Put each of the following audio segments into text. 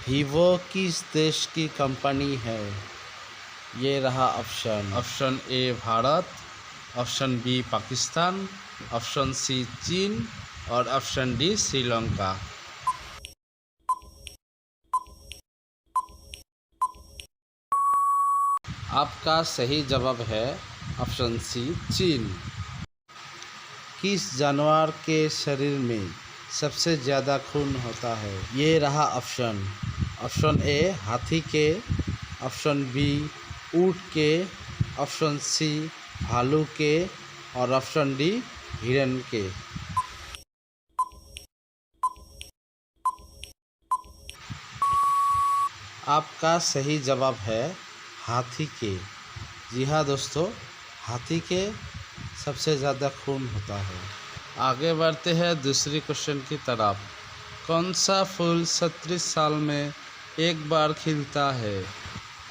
Vivo किस देश की कंपनी है? ये रहा option. Option A Bharat, option B Pakistan, option C चीन और ऑप्शन डी श्रीलंका। आपका सही जवाब है ऑप्शन सी चीन। किस जानवर के शरीर में सबसे ज़्यादा खून होता है? ये रहा ऑप्शन। ऑप्शन ए हाथी के, ऑप्शन बी ऊँट के, ऑप्शन सी भालू के और ऑप्शन डी हिरण के। आपका सही जवाब है हाथी के। जी हाँ दोस्तों, हाथी के सबसे ज़्यादा खून होता है। आगे बढ़ते हैं दूसरी क्वेश्चन की तरफ। कौन सा फूल 36 साल में एक बार खिलता है?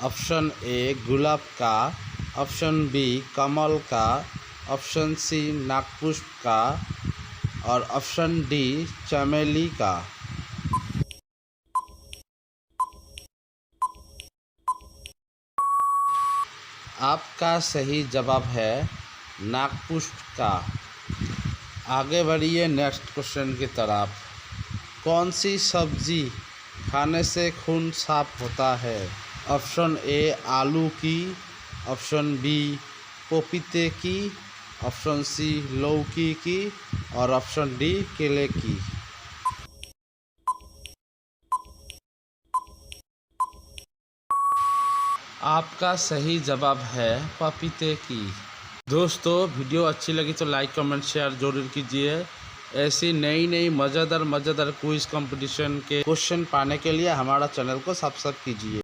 ऑप्शन ए गुलाब का, ऑप्शन बी कमल का, ऑप्शन सी नागपुष्प का और ऑप्शन डी चमेली का। आपका सही जवाब है नागपुष्प का। आगे बढ़िए नेक्स्ट क्वेश्चन की तरफ। कौन सी सब्जी खाने से खून साफ होता है? ऑप्शन ए आलू की, ऑप्शन बी पपीते की, ऑप्शन सी लौकी की और ऑप्शन डी केले की। आपका सही जवाब है पपीते की। दोस्तों वीडियो अच्छी लगी तो लाइक कमेंट शेयर जरूर कीजिए। ऐसी नई नई मज़ेदार क्विज कंपटीशन के क्वेश्चन पाने के लिए हमारा चैनल को सब्सक्राइब कीजिए।